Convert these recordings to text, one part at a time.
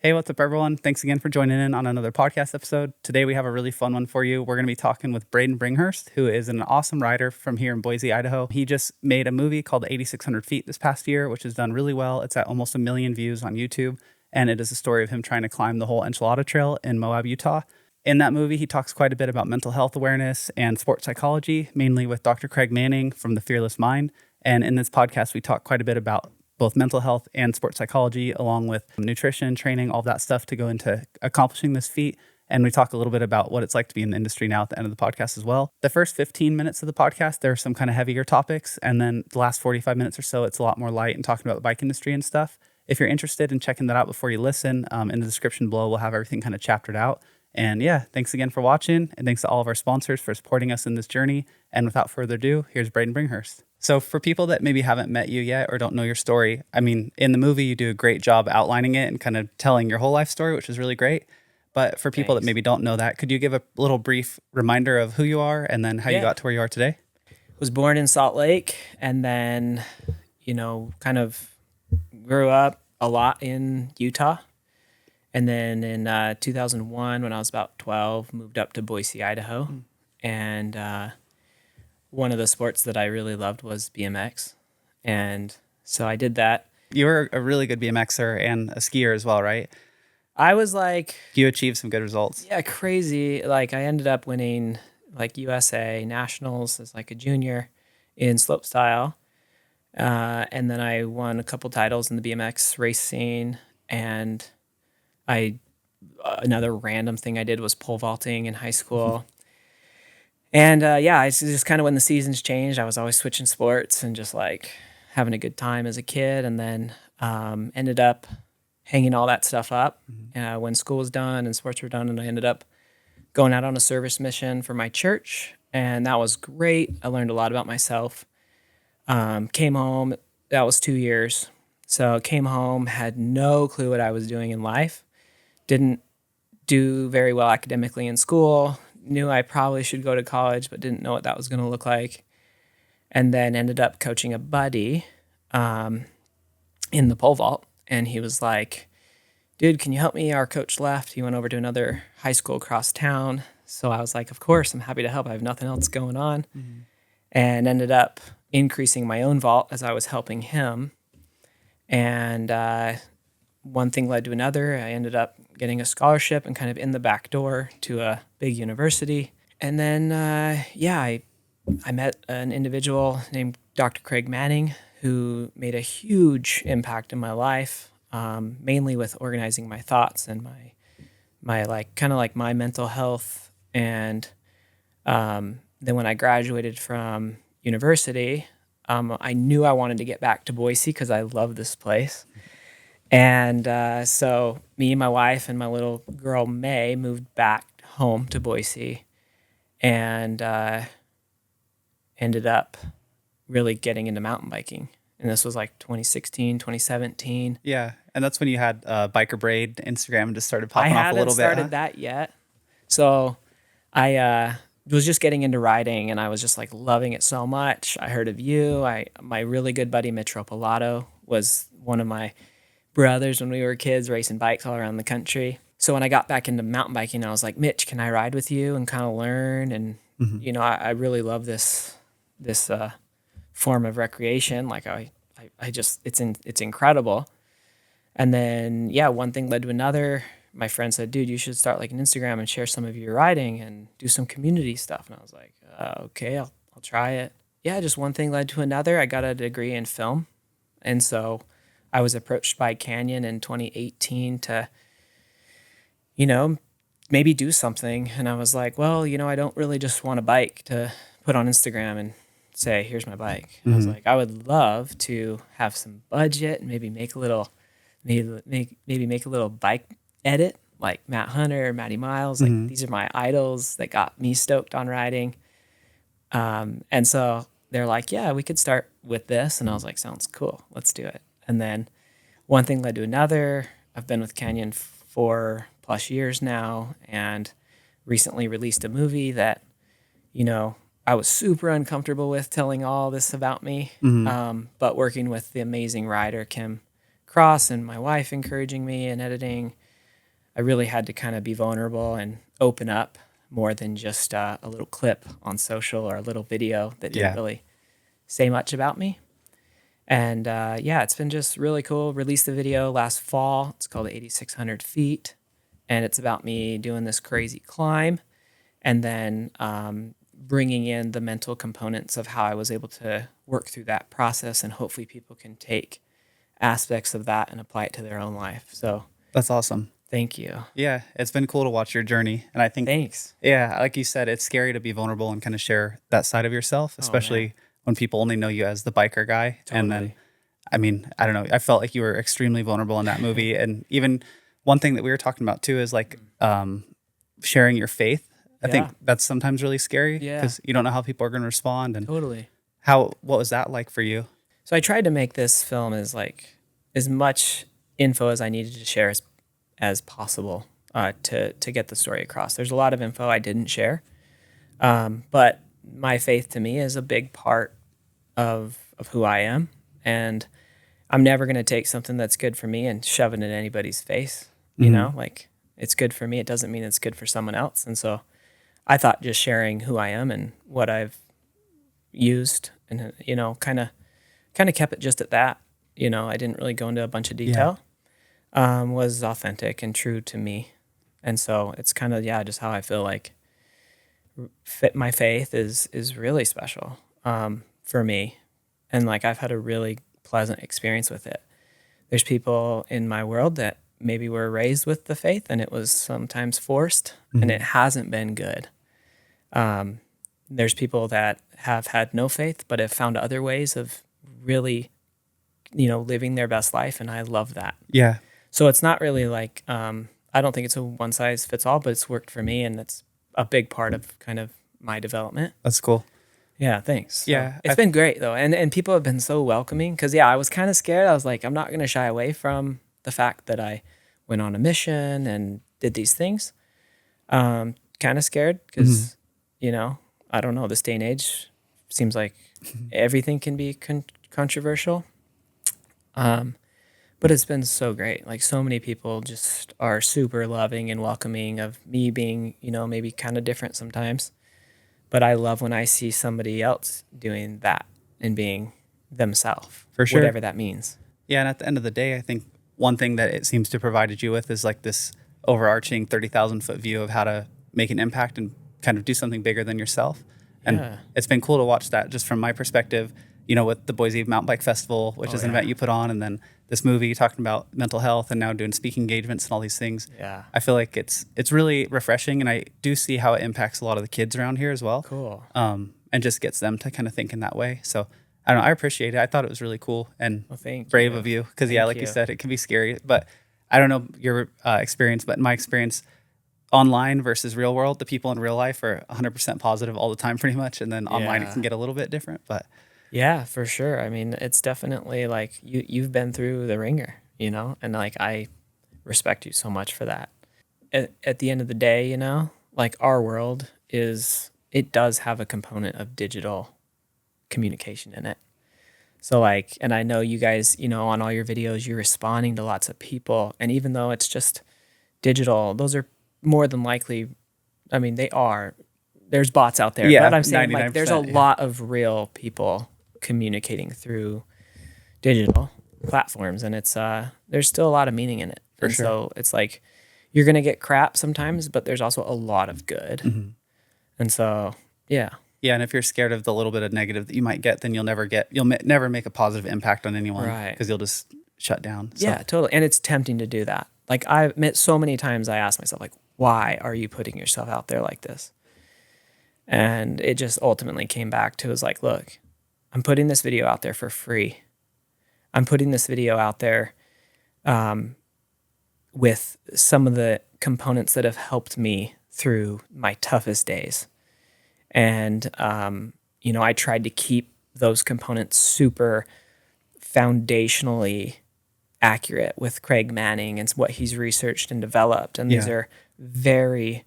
Hey, what's up, everyone? Thanks again for joining in on another podcast episode. Today, we have a really fun one for you. We're going to be talking with Braydon Bringhurst, who is an awesome rider from here in Boise, Idaho. He just made a movie called 8,600 Feet this past year, which has done really well. It's at almost 1 million views on YouTube, and it is a story of him trying to climb the Whole Enchilada Trail in Moab, Utah. In that movie, he talks quite a bit about mental health awareness and sports psychology, mainly with Dr. Craig Manning from The Fearless Mind. And in this podcast, we talk quite a bit about both mental health and sports psychology, along with nutrition, training, all that stuff to go into accomplishing this feat. And we talk a little bit about what it's like to be in the industry now at the end of the podcast as well. The first 15 minutes of the podcast, there are some kind of heavier topics. And then the last 45 minutes or so, it's a lot more light and talking about the bike industry and stuff. If you're interested in checking that out before you listen, in the description below, we'll have everything kind of chaptered out. And yeah, thanks again for watching. And thanks to all of our sponsors for supporting us in this journey. And without further ado, here's Braydon Bringhurst. So for people that maybe haven't met you yet or don't know your story, I mean, in the movie, you do a great job outlining it and kind of telling your whole life story, which is really great. But for people that maybe don't know that, could you give a little brief reminder of who you are and then how you got to where you are today? Was born in Salt Lake and then, kind of grew up a lot in Utah. And then in 2001, when I was about 12, moved up to Boise, Idaho. And one of the sports that I really loved was BMX. And so I did that. You were a really good BMXer and a skier as well, right? I was like... You achieved some good results. Yeah, crazy. Like I ended up winning like USA Nationals as like a junior in slopestyle. And then I won a couple titles in the BMX race scene. And another random thing I did was pole vaulting in high school. And it's just kind of when the seasons changed, I was always switching sports and just like having a good time as a kid. And then ended up hanging all that stuff up when school was done and sports were done. And I ended up going out on a service mission for my church. And that was great. I learned a lot about myself. Came home. That was 2 years. So came home, had no clue what I was doing in life. Didn't do very well academically in school. Knew I probably should go to college, but didn't know what that was going to look like. And then ended up coaching a buddy in the pole vault. And he was like, dude, can you help me? Our coach left. He went over to another high school across town. So I was like, of course, I'm happy to help. I have nothing else going on. And ended up increasing my own vault as I was helping him. And one thing led to another. I ended up getting a scholarship and kind of in the back door to a big university. And then, I met an individual named Dr. Craig Manning who made a huge impact in my life, mainly with organizing my thoughts and my my mental health. And then when I graduated from university, I knew I wanted to get back to Boise because I love this place. And so me and my wife and my little girl, May, moved back home to Boise and ended up really getting into mountain biking. And this was like 2016, 2017. Yeah, and that's when you had Biker Braid Instagram just started popping off a little bit. I hadn't started that yet. So I was just getting into riding, and I was just like loving it so much. I heard of you. My really good buddy, Mitch Ropalato, was one of my brothers when we were kids racing bikes all around the country. So when I got back into mountain biking, I was like, Mitch, can I ride with you and kind of learn? And, I really love this form of recreation. Like I just, it's incredible. And then, one thing led to another. My friend said, dude, you should start like an Instagram and share some of your riding and do some community stuff. And I was like, okay, I'll try it. Yeah, just one thing led to another. I got a degree in film. And so I was approached by Canyon in 2018 to, maybe do something. And I was like, well, I don't really just want a bike to put on Instagram and say, here's my bike. I was like, I would love to have some budget and maybe make a little bike edit, like Matt Hunter, Matty Miles. Like these are my idols that got me stoked on riding. And so they're like, yeah, we could start with this. And I was like, sounds cool. Let's do it. And then one thing led to another. I've been with Canyon 4+ years now and recently released a movie that, I was super uncomfortable with telling all this about me. But working with the amazing writer, Kim Cross, and my wife encouraging me and editing, I really had to kind of be vulnerable and open up more than just a little clip on social or a little video that didn't really say much about me. And yeah, it's been just really cool. Released the video last fall. It's called 8,600 Feet. And it's about me doing this crazy climb and then bringing in the mental components of how I was able to work through that process. And hopefully people can take aspects of that and apply it to their own life. So That's awesome. thank you. Yeah, it's been cool to watch your journey. And I think, Thanks. yeah, like you said, it's scary to be vulnerable and kind of share that side of yourself, especially when people only know you as the biker guy. Totally. And then, I mean, I don't know, I felt like you were extremely vulnerable in that movie. And even one thing that we were talking about too is like sharing your faith. I think that's sometimes really scary because you don't know how people are going to respond. And Totally. what was that like for you? So I tried to make this film as much info as I needed to share as possible to get the story across. There's a lot of info I didn't share, but my faith to me is a big part of who I am, and I'm never going to take something that's good for me and shove it in anybody's face. You know, like it's good for me. It doesn't mean it's good for someone else. And so I thought just sharing who I am and what I've used and, you know, kind of kept it just at that. You know, I didn't really go into a bunch of detail, was authentic and true to me. And so it's kind of, just how I feel like my faith is really special for me. And like, I've had a really pleasant experience with it. There's people in my world that maybe were raised with the faith and it was sometimes forced and it hasn't been good. There's people that have had no faith, but have found other ways of really, you know, living their best life. And I love that. Yeah. So it's not really like, I don't think it's a one size fits all, but it's worked for me. And it's a big part of kind of my development. That's cool. Yeah, thanks. Yeah. So it's been great though. And people have been so welcoming because I was kind of scared. I was like, I'm not going to shy away from the fact that I went on a mission and did these things. Kind of scared because, you know, I don't know, this day and age seems like everything can be controversial. But it's been so great. Like so many people just are super loving and welcoming of me being, you know, maybe kind of different sometimes. But I love when I see somebody else doing that and being themselves. For sure. Whatever that means. Yeah. And at the end of the day, I think one thing that it seems to provided you with is like this overarching 30,000 foot view of how to make an impact and kind of do something bigger than yourself. And it's been cool to watch that just from my perspective, you know, with the Boise Mountain Bike Festival, which is an event you put on, and then this movie talking about mental health and now doing speaking engagements and all these things. Yeah. I feel like it's really refreshing, and I do see how it impacts a lot of the kids around here as well. Cool. And just gets them to kind of think in that way. So I don't know, I appreciate it. I thought it was really cool and brave of you because like you said, it can be scary, but I don't know your experience, but in my experience, online versus real world, the people in real life are 100% positive all the time pretty much. And then online it can get a little bit different, but yeah, for sure. I mean, it's definitely like you've been through the ringer, you know, and like I respect you so much for that. At the end of the day, you know, like our world it does have a component of digital communication in it. So like, and I know you guys, you know, on all your videos, you're responding to lots of people. And even though it's just digital, those are more than likely, I mean, there's bots out there. Yeah, but I'm saying like there's a 99%, lot of real people communicating through digital platforms, and it's there's still a lot of meaning in it. For sure. So it's like you're gonna get crap sometimes, but there's also a lot of good. And so yeah, and if you're scared of the little bit of negative that you might get, then you'll never make a positive impact on anyone, right? Because you'll just shut down. So. Yeah, totally. And it's tempting to do that. Like I admit, so many times I ask myself, like, why are you putting yourself out there like this? And it just ultimately came back to, was like, look, I'm putting this video out there for free. I'm putting this video out there with some of the components that have helped me through my toughest days. And, you know, I tried to keep those components super foundationally accurate with Craig Manning and what he's researched and developed. And these are very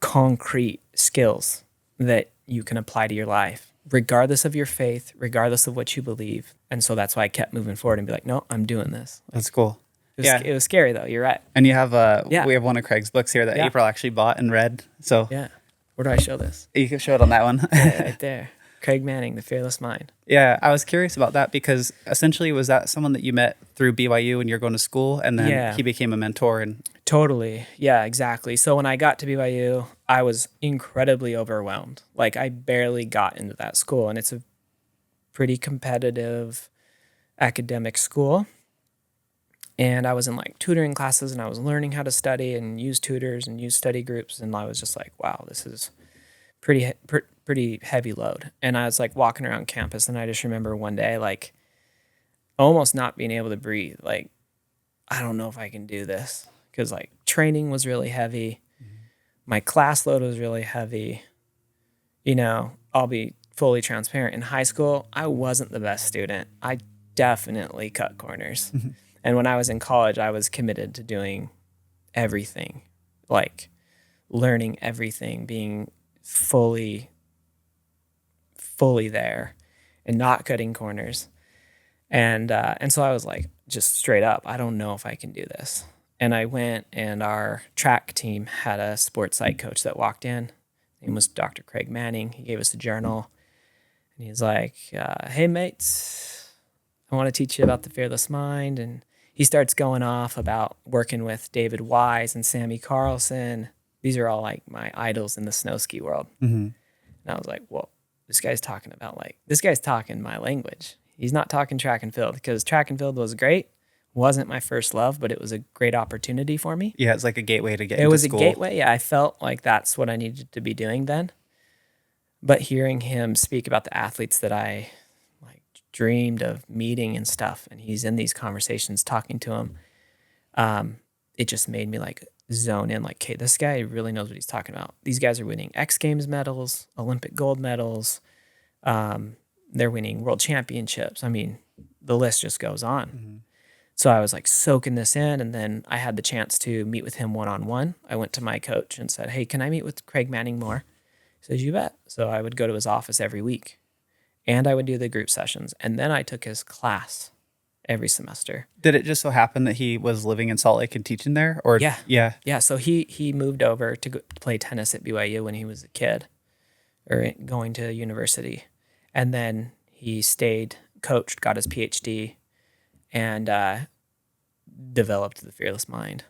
concrete skills that you can apply to your life, regardless of your faith, regardless of what you believe. And so that's why I kept moving forward and be like, no, I'm doing this. That's cool. Yeah. It was scary though. You're right. And you have Yeah. we have one of Craig's books here that Yeah. April actually bought and read. So Yeah. Where do I show this? you can show it on that one. Yeah, right there. Craig Manning, The Fearless Mind. Yeah, I was curious about that because essentially was that someone that you met through BYU when you're going to school, and then Yeah. he became a mentor and Totally. Yeah, exactly. So when I got to BYU, I was incredibly overwhelmed. Like I barely got into that school, and it's a pretty competitive academic school. And I was in like tutoring classes, and I was learning how to study and use tutors and use study groups, and I was just like, wow, this is pretty heavy load. And I was like walking around campus, and I just remember one day like almost not being able to breathe. Like, I don't know if I can do this, because like training was really heavy. My class load was really heavy. You know, I'll be fully transparent. In high school, I wasn't the best student. I definitely cut corners. And when I was in college, I was committed to doing everything, like learning everything, being fully there and not cutting corners. And so I was like, just straight up, I don't know if I can do this. And I went, and our track team had a sports psych coach that walked in. His name was Dr. Craig Manning. He gave us a journal, and he's like, hey, mates, I want to teach you about the fearless mind. And he starts going off about working with David Wise and Sammy Carlson. These are all like my idols in the snow ski world. And I was like, whoa, this guy's talking my language. He's not talking track and field, because track and field was great. Wasn't my first love, but it was a great opportunity for me. yeah, it's like a gateway to get It into was school. a gateway. Yeah, I felt like that's what I needed to be doing then. But hearing him speak about the athletes that I like dreamed of meeting and stuff, and he's in these conversations talking to him, it just made me like zone in. Like, okay, this guy really knows what he's talking about. These guys are winning X Games medals, Olympic gold medals. They're winning world championships. I mean, the list just goes on. So I was like soaking this in, and then I had the chance to meet with him one-on-one. I went to my coach and said, hey, can I meet with Craig Manning more? He says, you bet. So I would go to his office every week, and I would do the group sessions. And then I took his class every semester. Did it just so happen that he was living in Salt Lake and teaching there? Or Yeah. yeah. Yeah, so he moved over to play tennis at BYU when he was a kid, or going to university. And then he stayed, coached, got his PhD, and developed the Fearless Mind,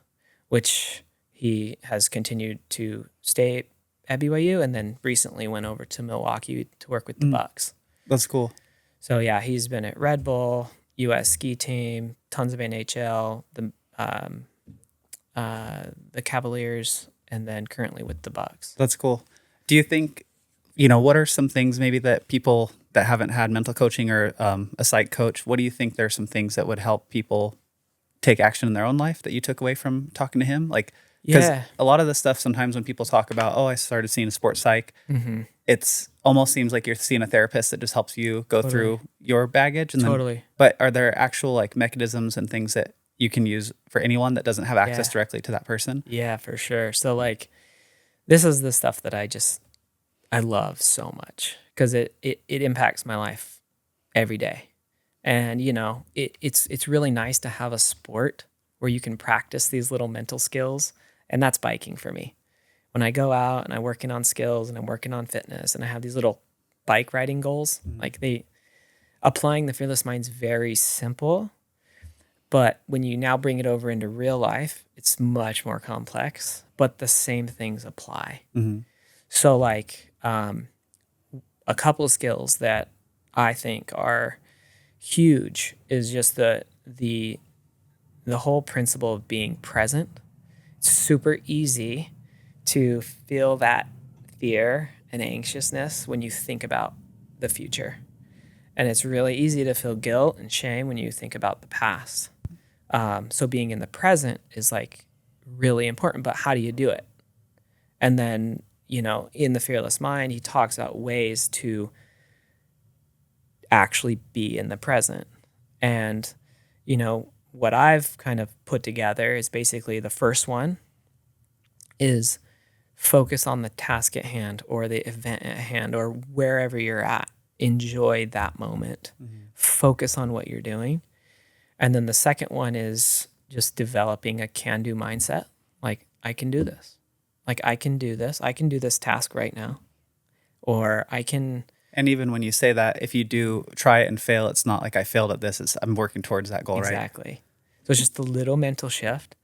which he has continued to stay at BYU, and then recently went over to Milwaukee to work with the Bucks. That's cool. So yeah, he's been at Red Bull, U.S. ski team, tons of NHL, the Cavaliers, and then currently with the Bucks. That's cool. Do you think, what are some things maybe that people that haven't had mental coaching or a psych coach, what do you think there are some things that would help people take action in their own life that you took away from talking to him? Like, because a lot of the stuff sometimes when people talk about, oh, I started seeing a sports psych, it's almost seems like you're seeing a therapist that just helps you go through your baggage. And then, but are there actual like mechanisms and things that you can use for anyone that doesn't have access directly to that person? Yeah, for sure. So like, this is the stuff that I love so much, because it impacts my life every day. And, it's really nice to have a sport where you can practice these little mental skills. And that's biking for me. When I go out and I'm working on skills and I'm working on fitness and I have these little bike riding goals, like applying the Fearless Mind's very simple. But when you now bring it over into real life, it's much more complex, but the same things apply. So like a couple of skills that I think are huge is just the whole principle of being present. It's super easy to feel that fear and anxiousness when you think about the future. And it's really easy to feel guilt and shame when you think about the past. So being in the present is like really important, but how do you do it? And then, in the Fearless Mind, he talks about ways to actually be in the present. And, what I've kind of put together is basically the first one is focus on the task at hand or the event at hand or wherever you're at. Enjoy that moment. Focus on what you're doing. And then the second one is just developing a can-do mindset. Like, I can do this. Like, I can do this. I can do this task right now. Or I can... And even when you say that, if you do try it and fail, it's not like I failed at this. It's I'm working towards that goal, right? Exactly. So it's just a little mental shift.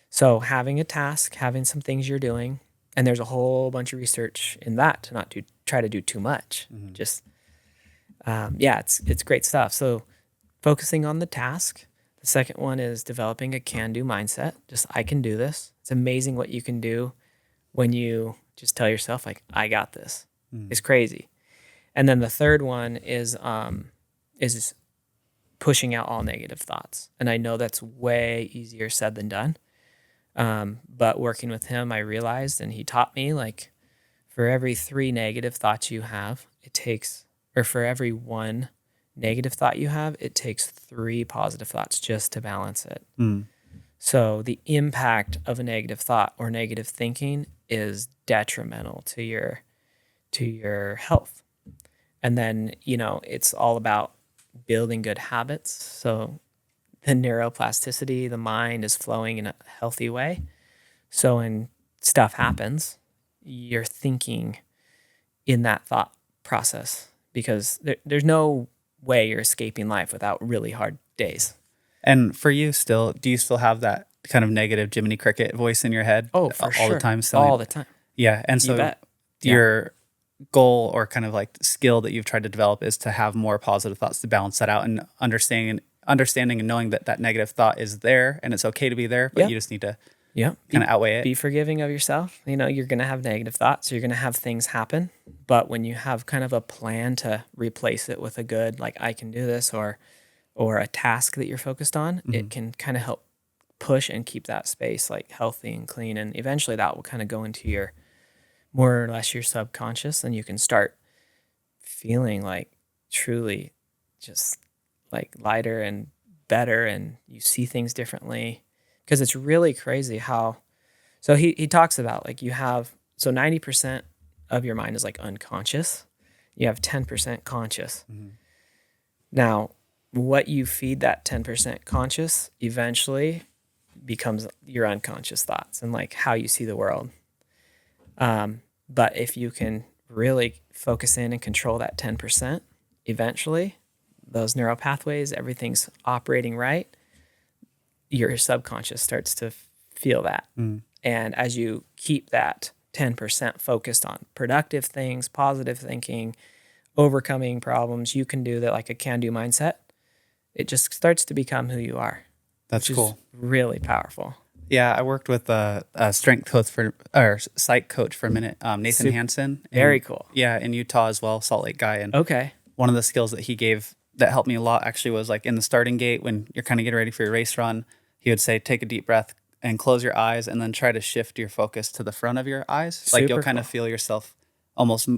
So having a task, having some things you're doing, and there's a whole bunch of research in that to not try to do too much. Just, it's great stuff. So focusing on the task. The second one is developing a can-do mindset. Just, I can do this. It's amazing what you can do when you just tell yourself, like, I got this. It's crazy. And then the third one is pushing out all negative thoughts. And I know that's way easier said than done. But working with him, I realized, and he taught me, like, for every 3 negative thoughts you have, for every 1 negative thought you have, it takes 3 positive thoughts just to balance it. So the impact of a negative thought or negative thinking is detrimental to your health. And then, it's all about building good habits. So the neuroplasticity, the mind is flowing in a healthy way. So when stuff happens, you're thinking in that thought process, because there's no way you're escaping life without really hard days. And for you do you still have that kind of negative Jiminy Cricket voice in your head? Oh, for all sure. the time? All the time. Yeah. And so You bet. your goal or kind of like skill that you've tried to develop is to have more positive thoughts to balance that out, and understanding and knowing that negative thought is there and it's okay to be there, but you just need to kind of outweigh it. Be forgiving of yourself. You're going to have negative thoughts. You're going to have things happen. But when you have kind of a plan to replace it with a good, like, I can do this, or a task that you're focused on, it can kind of help push and keep that space, like, healthy and clean. And eventually that will kind of go into your, more or less, your subconscious, and you can start feeling like truly just like lighter and better, and you see things differently. Because it's really crazy how, so he talks about, like, 90% of your mind is like unconscious. You have 10% conscious. Now, what you feed that 10% conscious eventually becomes your unconscious thoughts and, like, how you see the world. But if you can really focus in and control that 10%, eventually those neural pathways, everything's operating right. Your subconscious starts to feel that. And as you keep that 10% focused on productive things, positive thinking, overcoming problems, you can do that, like a can-do mindset. It just starts to become who you are. That's cool. Really powerful. Yeah, I worked with a strength coach psych coach for a minute, Nathan Hansen. Very cool. Yeah, in Utah as well, Salt Lake guy. And okay, one of the skills that he gave that helped me a lot actually was, like, in the starting gate when you're kind of getting ready for your race run, he would say, take a deep breath and close your eyes, and then try to shift your focus to the front of your eyes. Like, you'll kind of feel yourself almost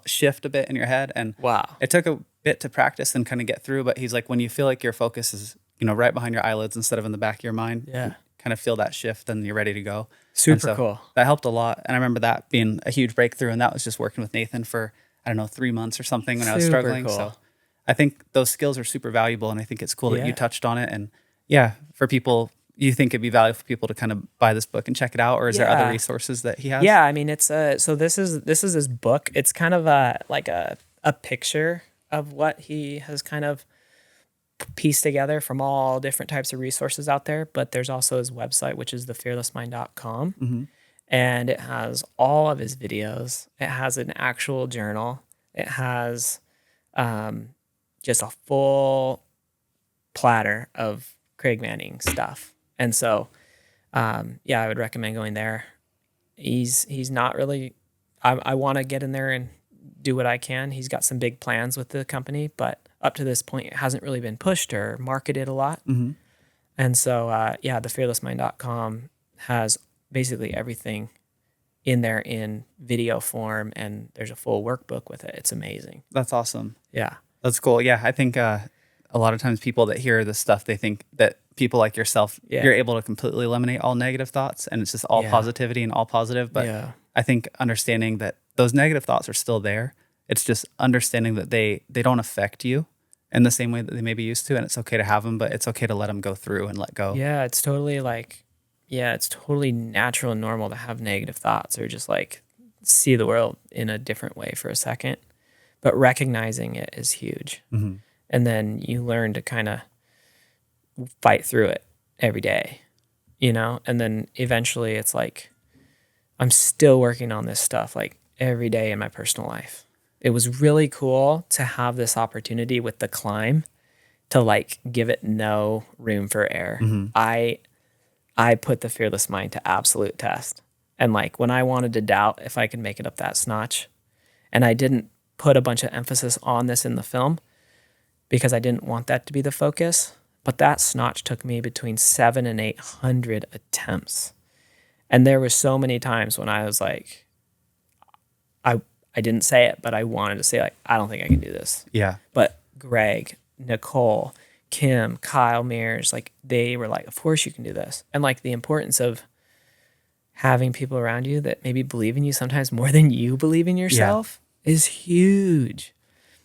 shift a bit in your head. And wow, it took a bit to practice and kind of get through, but he's like, when you feel like your focus is, right behind your eyelids instead of in the back of your mind, kind of feel that shift and you're ready to go. Super cool. That helped a lot. And I remember that being a huge breakthrough. And that was just working with Nathan for, 3 months or something when I was struggling. Cool. So I think those skills are super valuable. And I think it's cool that you touched on it. And for people, you think it'd be valuable for people to kind of buy this book and check it out? Or is there other resources that he has? Yeah, I mean, it's so this is his book. It's kind of like a picture of what he has kind of pieced together from all different types of resources out there. But there's also his website, which is thefearlessmind.com. And it has all of his videos. It has an actual journal. It has just a full platter of Craig Manning stuff. And so, I would recommend going there. He's not really, I want to get in there and do what I can. He's got some big plans with the company, but up to this point, it hasn't really been pushed or marketed a lot. And so, thefearlessmind.com has basically everything in there in video form, and there's a full workbook with it. It's amazing. That's awesome. Yeah. That's cool. Yeah, I think a lot of times people that hear this stuff, they think that people like yourself, you're able to completely eliminate all negative thoughts and it's just all positivity and all positive. But I think understanding that those negative thoughts are still there, it's just understanding that they don't affect you in the same way that they may be used to, and it's okay to have them, but it's okay to let them go through and let go. Yeah, it's totally like, yeah, it's totally natural and normal to have negative thoughts or just like see the world in a different way for a second. But recognizing it is huge. Mm-hmm. And then you learn to kind of fight through it every day, you know? And then eventually it's like, I'm still working on this stuff like every day in my personal life. It was really cool to have this opportunity with the climb to like give it no room for error. Mm-hmm. I put the fearless mind to absolute test. And like when I wanted to doubt if I could make it up that snotch, and I didn't put a bunch of emphasis on this in the film because I didn't want that to be the focus, but that snotch took me between 700 and 800 attempts. And there were so many times when I was like, I didn't say it, but I wanted to say like, I don't think I can do this. Yeah. But Greg, Nicole, Kim, Kyle Mears, like they were like, of course you can do this. And like the importance of having people around you that maybe believe in you sometimes more than you believe in yourself is huge.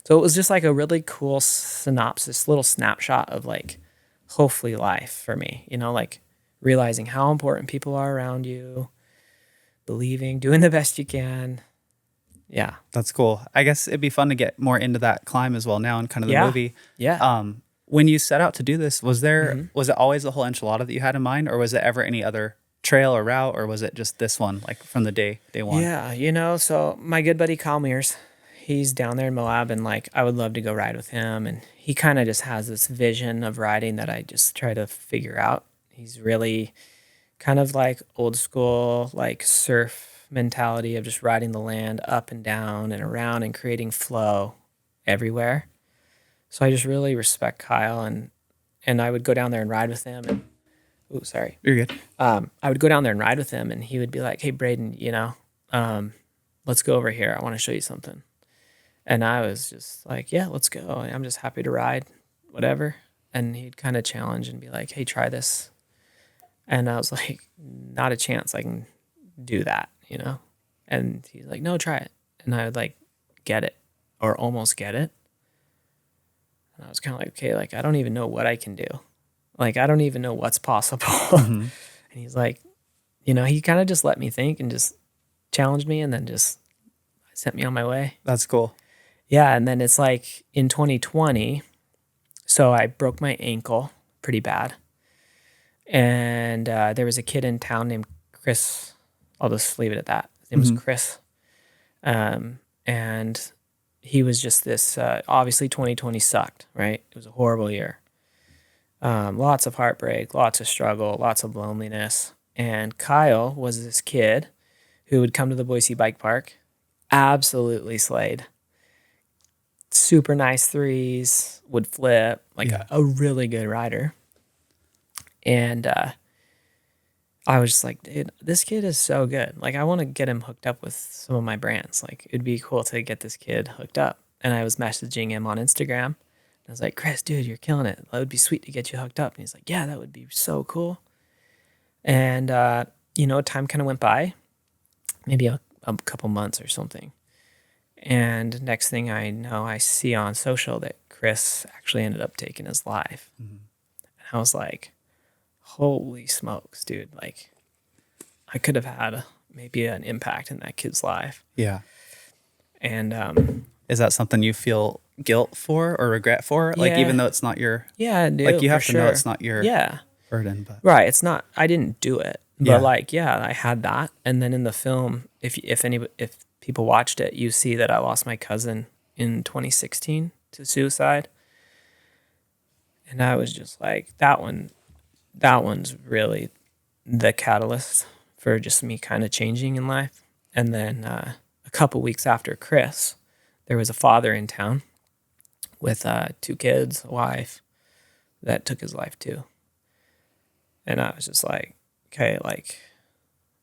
So it was just like a really cool synopsis, little snapshot of like hopefully life for me, you know, like realizing how important people are around you, believing, doing the best you can. Yeah. That's cool. I guess it'd be fun to get more into that climb as well now and kind of the movie. Yeah. When you set out to do this, was it always the whole enchilada that you had in mind, or was it ever any other trail or route, or was it just this one, like from the day one? Yeah, you know, so my good buddy Kyle Mears, he's down there in Moab, and like I would love to go ride with him, and he kind of just has this vision of riding that I just try to figure out. He's really kind of like old school, like surf mentality of just riding the land up and down and around and creating flow everywhere. So I just really respect Kyle, and I would go down there and ride with him. And oh, sorry, You're good. I would go down there and ride with him, and he would be like, "Hey, Braydon, you know, let's go over here. I want to show you something." And I was just like, "Yeah, let's go. I'm just happy to ride, whatever." And he'd kind of challenge and be like, "Hey, try this." And I was like, "Not a chance. I can do that, you know?" And he's like, "No, try it." And I would like get it or almost get it. And I was kind of like, okay, like I don't even know what I can do. Like, I don't even know what's possible. Mm-hmm. And he's like, you know, he kind of just let me think and just challenged me and then just sent me on my way. That's cool. Yeah. And then it's like in 2020, so I broke my ankle pretty bad. And there was a kid in town named Chris. I'll just leave it at that. His name was Chris. And he was just this, obviously 2020 sucked, right? It was a horrible year. Lots of heartbreak, lots of struggle, lots of loneliness. And Kyle was this kid who would come to the Boise Bike Park, absolutely slayed. Super nice threes, would flip, like a really good rider. And I was just like, dude, this kid is so good. Like, I want to get him hooked up with some of my brands. Like, it'd be cool to get this kid hooked up. And I was messaging him on Instagram. I was like, Chris, dude, you're killing it. That would be sweet to get you hooked up. And he's like, yeah, that would be so cool. And, you know, time kind of went by, maybe a couple months or something. And next thing I know, I see on social that Chris actually ended up taking his life. Mm-hmm. And I was like, holy smokes, dude. Like, I could have had maybe an impact in that kid's life. Yeah. And is that something you feel guilt for or regret for? Like, even though it's not your... Yeah, I do, like, you have to sure. know it's not your burden. But. Right. It's not... I didn't do it. But, like, yeah, I had that. And then in the film, if people watched it, you see that I lost my cousin in 2016 to suicide. And I was just like, that one's really the catalyst for just me kind of changing in life. And then a couple weeks after Chris, there was a father in town with 2 kids, a wife, that took his life too. And I was just like, okay, like,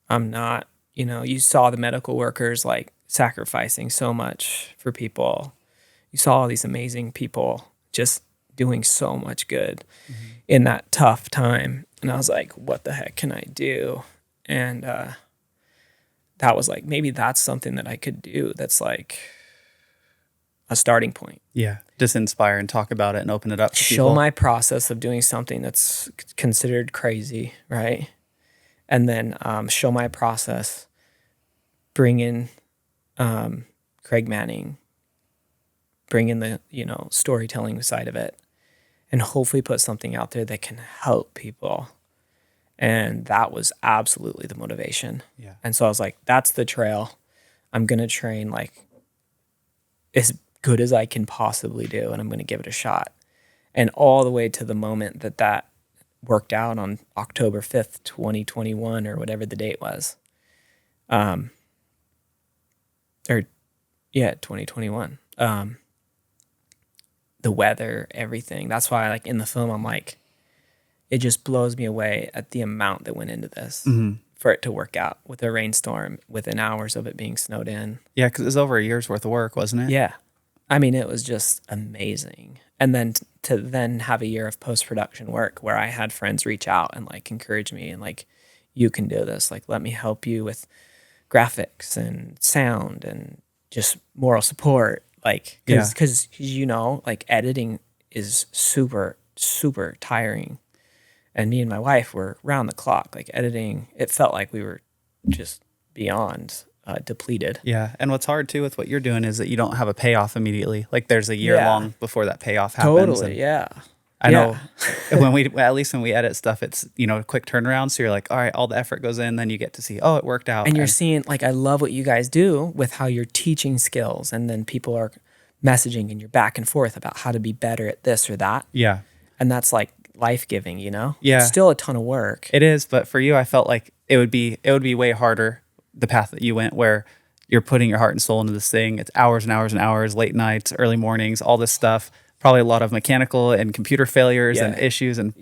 I'm not, you know, you saw the medical workers like sacrificing so much for people. You saw all these amazing people just doing so much good in that tough time. And I was like, what the heck can I do? And that was like, maybe that's something that I could do. That's like, a starting point. Yeah. Just inspire and talk about it and open it up to Show people. my process of doing something that's considered crazy, right? And then show my process, bring in Craig Manning, bring in the, storytelling side of it, and hopefully put something out there that can help people. And that was absolutely the motivation. Yeah. And so I was like, that's the trail. I'm going to train like as good as I can possibly do, and I'm going to give it a shot. And all the way to the moment that worked out on October 5th, 2021, or whatever the date was. 2021. The weather, everything. That's why, like, in the film, I'm like, it just blows me away at the amount that went into this for it to work out with a rainstorm within hours of it being snowed in. Yeah, because it was over a year's worth of work, wasn't it? Yeah. I mean, it was just amazing. And then to then have a year of post-production work where I had friends reach out and like encourage me and like, you can do this. Like, let me help you with graphics and sound and just moral support. Like, because like editing is super, super tiring. And me and my wife were round the clock, like editing. It felt like we were just beyond depleted. Yeah. And what's hard too with what you're doing is that you don't have a payoff immediately. Like there's a year long before that payoff happens. Totally. And Yeah. I know when we edit stuff, it's, a quick turnaround. So you're like, all right, all the effort goes in, then you get to see, oh, it worked out. And you're seeing, like, I love what you guys do with how you're teaching skills. And then people are messaging and you're back and forth about how to be better at this or that. Yeah. And that's like life-giving, Yeah. It's still a ton of work. It is. But for you, I felt like it would be way harder, the path that you went, where you're putting your heart and soul into this thing. It's hours and hours and hours, late nights, early mornings, all this stuff. Probably a lot of mechanical and computer failures and issues. And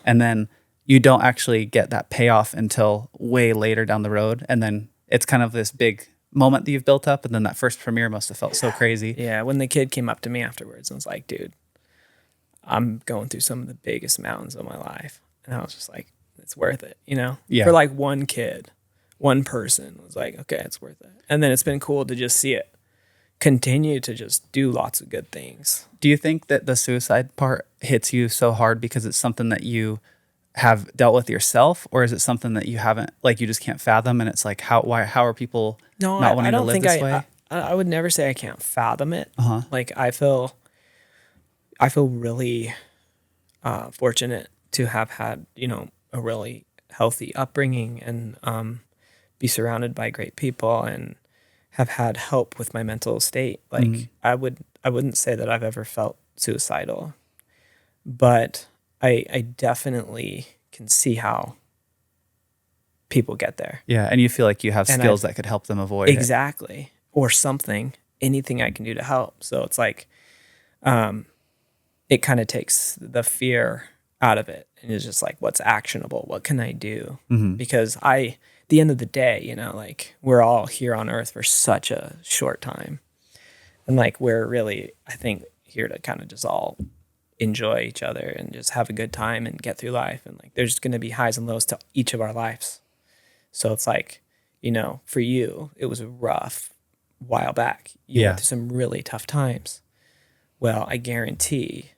then you don't actually get that payoff until way later down the road. And then it's kind of this big moment that you've built up. And then that first premiere must have felt so crazy. Yeah. When the kid came up to me afterwards and was like, dude, I'm going through some of the biggest mountains of my life. And I was just like, it's worth it, Yeah. For like one kid, one person was like, okay, it's worth it. And then it's been cool to just see it continue to just do lots of good things. Do you think that the suicide part hits you so hard because it's something that you have dealt with yourself, or is it something that you haven't, like, you just can't fathom? And it's like, how are people not wanting to live this way? I would never say I can't fathom it. Like, I feel really fortunate to have had, a really healthy upbringing and be surrounded by great people and have had help with my mental state. Like, I wouldn't say that I've ever felt suicidal, but I definitely can see how people get there. Yeah. And you feel like you have skills that could help them avoid it. Exactly. Or something, anything I can do to help. So it's like, it kind of takes the fear out of it. And it's just like, what's actionable? What can I do? Because at the end of the day, like, we're all here on earth for such a short time. And like, we're really, I think, here to kind of just all enjoy each other and just have a good time and get through life. And like, there's going to be highs and lows to each of our lives. So it's like, for you, it was a rough while back. You went through some really tough times. Well, I guarantee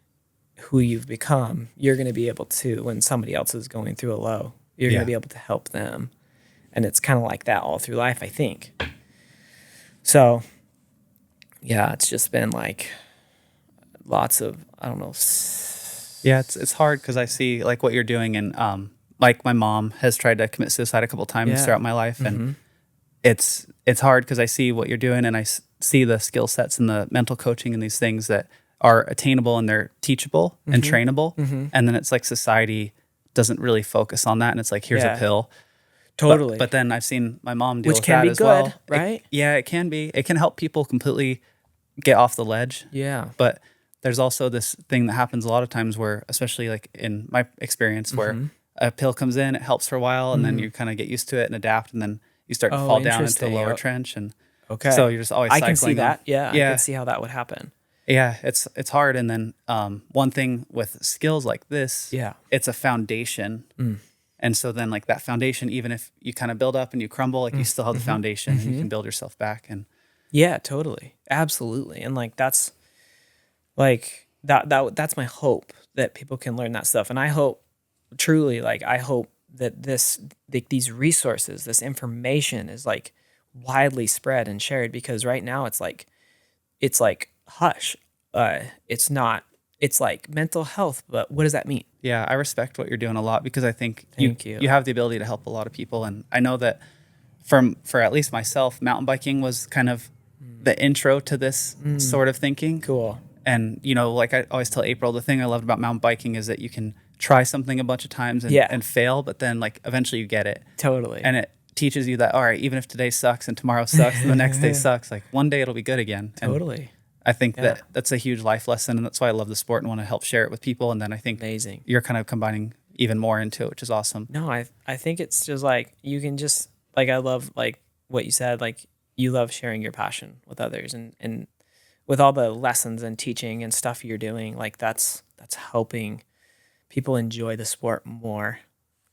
who you've become, you're going to be able to, when somebody else is going through a low, you're going to be able to help them. And it's kind of like that all through life, I think. So, yeah, it's just been like lots of, I don't know. Yeah, it's hard because I see like what you're doing, and like my mom has tried to commit suicide a couple times throughout my life, and it's hard because I see what you're doing, and I see the skill sets and the mental coaching and these things that are attainable and they're teachable and trainable, and then it's like society doesn't really focus on that, and it's like, here's a pill. Totally. But then I've seen my mom deal Which with can that be as good, well. right? It can be. It can help people completely get off the ledge. Yeah. But there's also this thing that happens a lot of times where, especially like in my experience, where a pill comes in, it helps for a while, and then you kind of get used to it and adapt, and then you start to fall down into the lower trench. And so you're just always cycling. I can see that. Yeah. I can see how that would happen. Yeah, it's hard. And then one thing with skills like this, it's a foundation. And so then like that foundation, even if you kind of build up and you crumble, like you still have the foundation and you can build yourself back. And Yeah, totally. Absolutely. And like that's my hope that people can learn that stuff. And I hope truly, like I hope that these resources, this information is like widely spread and shared, because right now it's like hush. It's not, it's like mental health, but what does that mean? Yeah, I respect what you're doing a lot because I think Thank you. you have the ability to help a lot of people, and I know that for at least myself, mountain biking was kind of the intro to this sort of thinking. Cool. And like I always tell April, the thing I loved about mountain biking is that you can try something a bunch of times Yeah. and fail, but then like eventually you get it. Totally. And it teaches you that, all right, even if today sucks and tomorrow sucks and the next day sucks, like one day it'll be good again. Totally. And I think that's a huge life lesson, and that's why I love the sport and want to help share it with people. And then I think Amazing. you're kind of combining even more into it, which is awesome. No, I think it's just like you can just like, I love like what you said, like you love sharing your passion with others, and with all the lessons and teaching and stuff you're doing, like that's helping people enjoy the sport more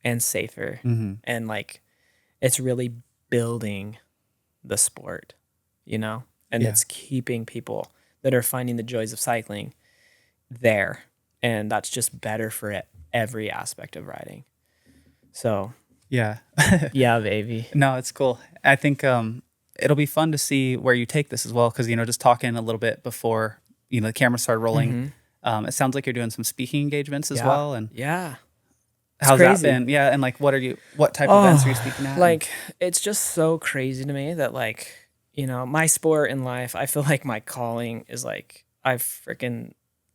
and safer. And like it's really building the sport, and it's keeping people that are finding the joys of cycling there, and that's just better for every aspect of riding. So Yeah. yeah, baby. No, it's cool. I think it'll be fun to see where you take this as well, because just talking a little bit before the camera started rolling, it sounds like you're doing some speaking engagements as well. And yeah, how's crazy. that been? Yeah, and like what type of events are you speaking at? Like it's just so crazy to me that like my sport in life, I feel like my calling is like I freaking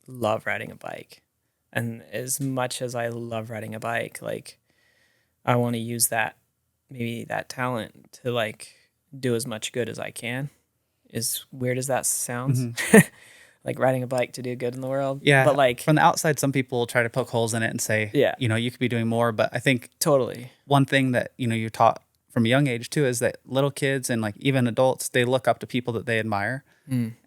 love riding a bike, and as much as I love riding a bike, like I want to use that talent to like do as much good as I can. As weird as that sounds, like riding a bike to do good in the world. Yeah, but like from the outside, some people will try to poke holes in it and say, you could be doing more. But I think totally one thing that you taught from a young age too is that little kids and like even adults, they look up to people that they admire.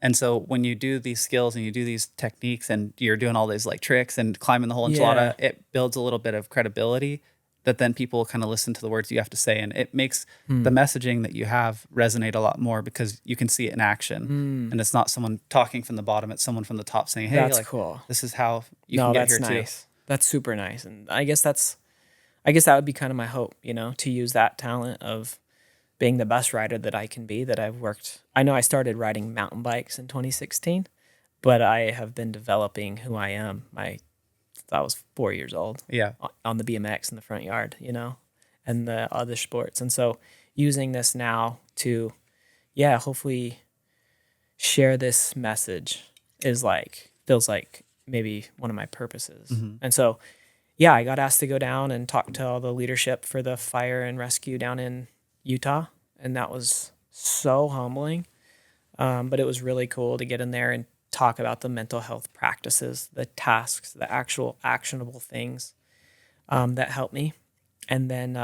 And so when you do these skills and you do these techniques and you're doing all these like tricks and climbing the whole enchilada, it builds a little bit of credibility that then people kind of listen to the words you have to say, and it makes the messaging that you have resonate a lot more because you can see it in action, and it's not someone talking from the bottom; it's someone from the top saying, "Hey, that's like, cool. This is how you can get here nice. Too." That's super nice, and I guess that would be kind of my hope, to use that talent of being the best rider that I can be. That I've worked. I know I started riding mountain bikes in 2016, but I have been developing who I am. I was 4 years old. Yeah. On the BMX in the front yard, and the other sports. And so using this now to, hopefully share this message feels like maybe one of my purposes. And so, I got asked to go down and talk to all the leadership for the fire and rescue down in Utah. And that was so humbling. But it was really cool to get in there and talk about the mental health practices, the tasks, the actual actionable things that help me. And then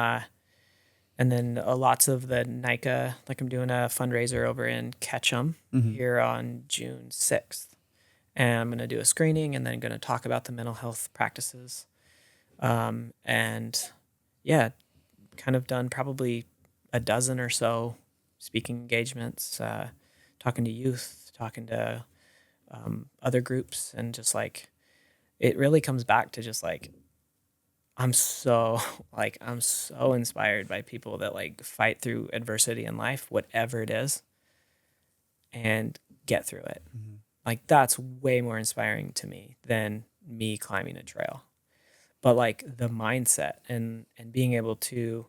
lots of the NICA, like I'm doing a fundraiser over in Ketchum here on June 6th. And I'm going to do a screening and then going to talk about the mental health practices. And kind of done probably a dozen or so speaking engagements, talking to youth, talking to other groups, and just like it really comes back to just like I'm so inspired by people that like fight through adversity in life, whatever it is, and get through it. Like that's way more inspiring to me than me climbing a trail. But like the mindset and being able to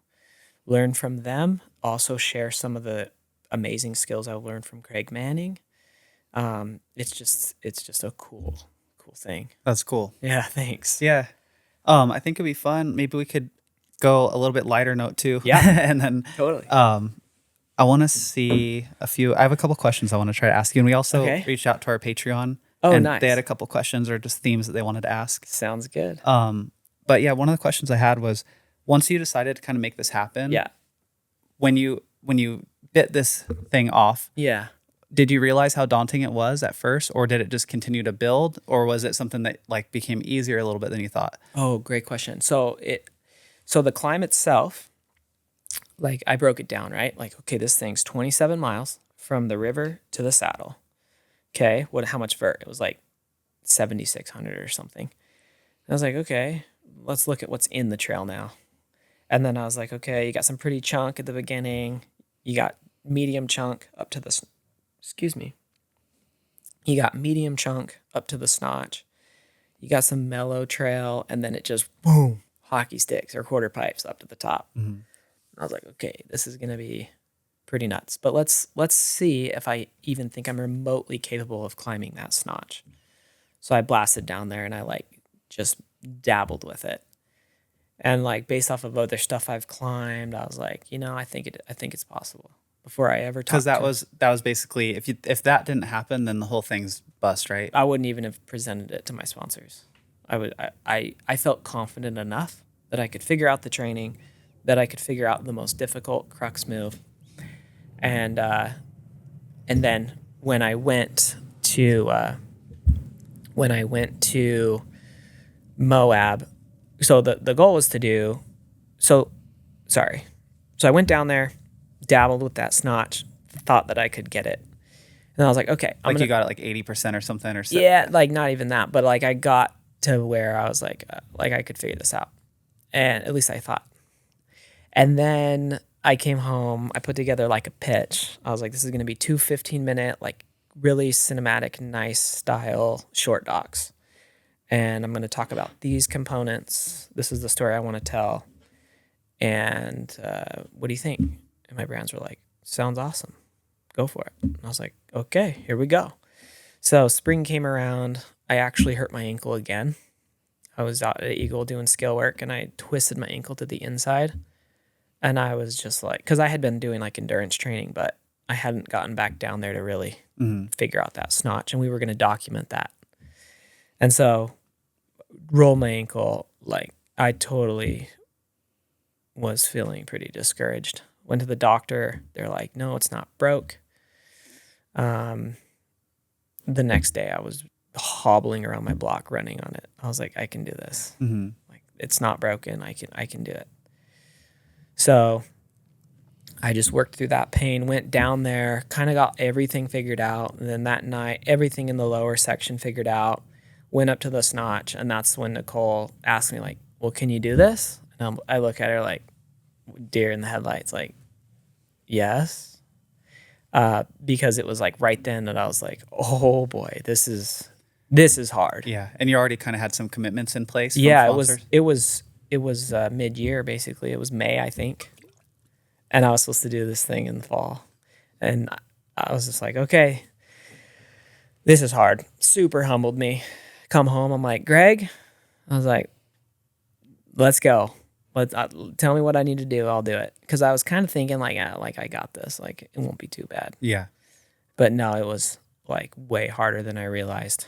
learn from them, also share some of the amazing skills I've learned from Craig Manning. It's just a cool thing. That's cool. Yeah, thanks. Yeah. I think it'd be fun. Maybe we could go a little bit lighter note too. Yeah. And then Totally. I want to see I have a couple questions I want to try to ask you. And we also reached out to our Patreon. Oh, and nice. They had a couple questions or just themes that they wanted to ask. Sounds good. But yeah, one of the questions I had was, once you decided to kind of make this happen, when you bit this thing off, did you realize how daunting it was at first, or did it just continue to build, or was it something that like became easier a little bit than you thought? Oh, great question. So the climb itself, like I broke it down, right? Like, okay, this thing's 27 miles, from the river to the saddle. Okay, how much vert? It was like 7,600 or something. I was like, okay, let's look at what's in the trail now. And then I was like, okay, you got some pretty chunk at the beginning. You got medium chunk up to the, You got medium chunk up to the snotch. You got some mellow trail, and then it just, boom, hockey sticks or quarter pipes up to the top. Mm-hmm. I was like, okay, this is going to be pretty nuts. But let's see if I even think I'm remotely capable of climbing that snotch. So I blasted down there, and I like just dabbled with it. And like based off of other stuff I've climbed, I was like, I think it's possible. Before I ever talked, because that was basically, if that didn't happen, then the whole thing's bust, right? I wouldn't even have presented it to my sponsors. I felt confident enough that I could figure out the training, that I could figure out the most difficult crux move, and then when I went to Moab, so the goal was to do, so I went down there, dabbled with that snotch, thought that I could get it. And I was like, okay. You got it like 80% or something? Yeah, like not even that. But like I got to where I was like I could figure this out. And at least I thought. And then I came home. I put together like a pitch. I was like, this is going to be 2 15-minute, like really cinematic, nice style short docs. And I'm going to talk about these components. This is the story I want to tell. And what do you think? And my brands were like, sounds awesome. Go for it. And I was like, okay, here we go. So spring came around. I actually hurt my ankle again. I was out at Eagle doing scale work, and I twisted my ankle to the inside. And I was just like, because I had been doing like endurance training, but I hadn't gotten back down there to really figure out that snotch. And we were going to document that. And so rolled my ankle. Like I totally was feeling pretty discouraged. Went to the doctor. They're like, no, it's not broke. The next day I was hobbling around my block running on it. I was like, I can do this. Mm-hmm. Like it's not broken. I can do it. So I just worked through that pain, went down there, kind of got everything figured out. And then that night, everything in the lower section figured out, went up to the snotch. And that's when Nicole asked me like, well, can you do this? And I look at her like deer in the headlights, like, yes. Because it was like right then that I was like, oh boy, this is hard. Yeah. And you already kind of had some commitments in place. Yeah, it was mid-year basically. It was May, I think. And I was supposed to do this thing in the fall. And I was just like, okay, this is hard. Super humbled me. Come home, I'm like, Greg, I was like, let's go. Tell me what I need to do. I'll do it. Because I was kind of thinking like I got this. Like it won't be too bad. Yeah. But no, it was like way harder than I realized.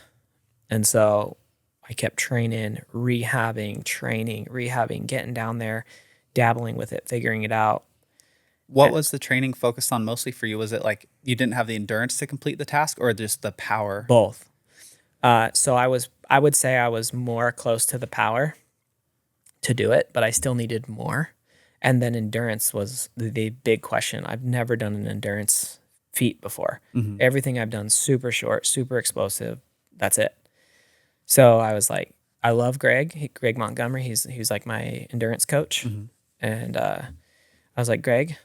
And so I kept training, rehabbing, getting down there, dabbling with it, figuring it out. What was the training focused on mostly for you? Was it like you didn't have the endurance to complete the task, or just the power? Both. So I would say I was more close to the power to do it, but I still needed more. And then endurance was the big question. I've never done an endurance feat before. Mm-hmm. Everything I've done super short, super explosive. That's it. So I was like, I love Greg Montgomery. He's like my endurance coach. Mm-hmm. And I was like, Greg,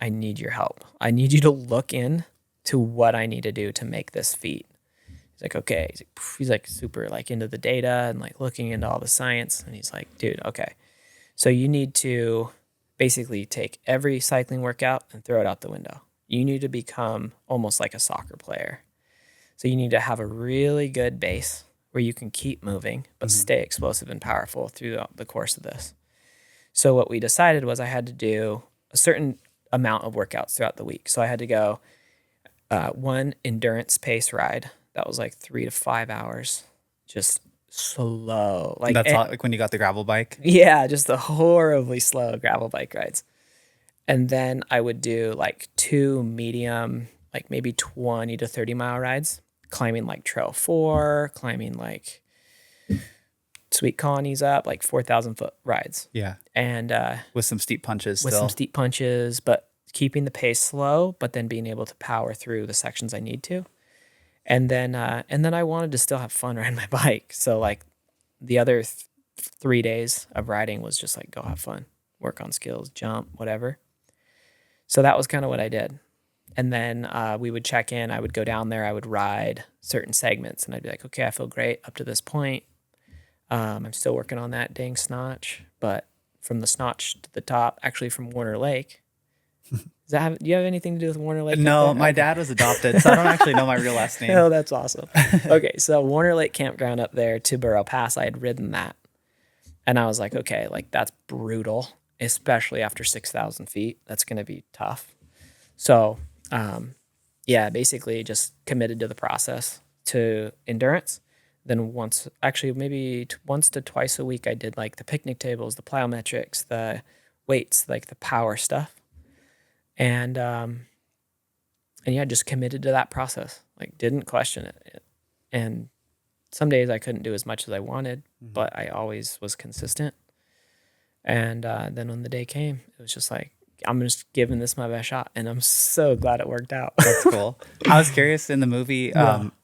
I need your help. I need you to look in to what I need to do to make this feat. He's like, okay. He's like super like into the data and like looking into all the science. And he's like, dude, okay. So you need to basically take every cycling workout and throw it out the window. You need to become almost like a soccer player. So you need to have a really good base where you can keep moving, but stay explosive and powerful throughout the course of this. So what we decided was I had to do a certain amount of workouts throughout the week. So I had to go one endurance pace ride. That was like 3 to 5 hours, just slow. Like that's all, like when you got the gravel bike? Yeah, just the horribly slow gravel bike rides. And then I would do like 2 medium, like maybe 20 to 30 mile rides, climbing like Trail 4, climbing like Sweet Connie's up, like 4,000 foot rides. Yeah. And with some steep punches but keeping the pace slow, but then being able to power through the sections I need to. And then I wanted to still have fun riding my bike. So like the other 3 days of riding was just like go have fun, work on skills, jump, whatever. So that was kind of what I did. And then we would check in. I would go down there. I would ride certain segments, and I'd be like, okay, I feel great up to this point. I'm still working on that dang snotch, but from the snotch to the top, actually from Warner Lake. Do you have anything to do with Warner Lake? No, my dad was adopted, so I don't actually know my real last name. Oh, that's awesome. Okay, so Warner Lake Campground up there to Burrow Pass, I had ridden that. And I was like, okay, like that's brutal, especially after 6,000 feet. That's going to be tough. So, yeah, basically just committed to the process, to endurance. Then once to twice a week, I did like the picnic tables, the plyometrics, the weights, like the power stuff. And yeah, just committed to that process. Like didn't question it. And some days I couldn't do as much as I wanted, but I always was consistent. And then when the day came, it was just like, I'm just giving this my best shot, and I'm so glad it worked out. That's cool. I was curious in the movie.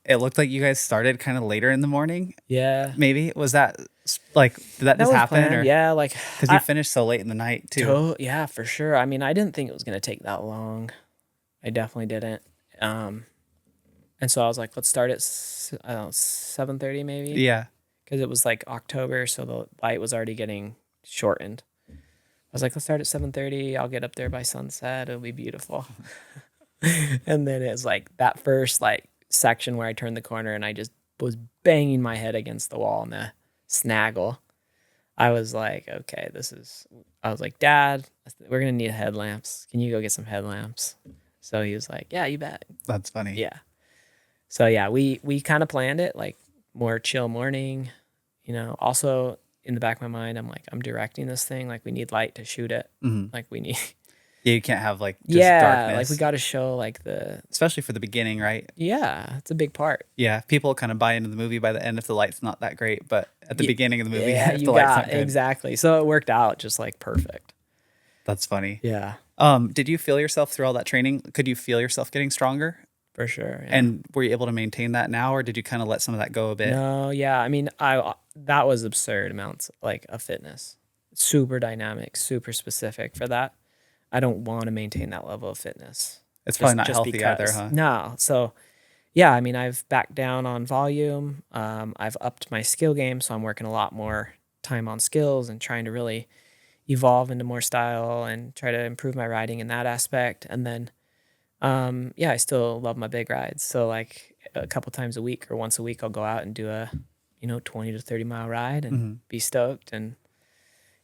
It looked like you guys started kind of later in the morning. Yeah. Maybe was that like did that just happen? Planned. Or yeah, like because you finished so late in the night too. Yeah, for sure. I mean, I didn't think it was gonna take that long. I definitely didn't. And so I was like, let's start at 7:30 maybe. Yeah, because it was like October, so the light was already getting shortened. I was like, let's start at 7:30. I'll get up there by sunset. It'll be beautiful. And then it was like that first like section where I turned the corner and I just was banging my head against the wall in the snaggle. I was like, okay, I was like, Dad, we're going to need headlamps. Can you go get some headlamps? So he was like, yeah, you bet. that's funny. Yeah. So yeah, we kind of planned it like more chill morning, also in the back of my mind, I'm like, I'm directing this thing. Like we need light to shoot it. Like we need. Yeah, you can't have like just darkness. Like we got to show like especially for the beginning, right? Yeah, it's a big part. Yeah, people kind of buy into the movie by the end if the light's not that great, but at the beginning of the movie, yeah, if the light's not good. Exactly. So it worked out just like perfect. That's funny. Yeah. Did you feel yourself through all that training? Could you feel yourself getting stronger? For sure. Yeah. And were you able to maintain that now, or did you kind of let some of that go a bit? No, yeah. I mean, that was absurd amounts like of fitness. Super dynamic, super specific for that. I don't want to maintain that level of fitness. It's probably not healthy either, huh? No. So, yeah, I mean, I've backed down on volume. I've upped my skill game, so I'm working a lot more time on skills and trying to really evolve into more style and try to improve my riding in that aspect. And then, yeah, I still love my big rides. So like a couple times a week or once a week, I'll go out and do a, 20 to 30 mile ride and be stoked. And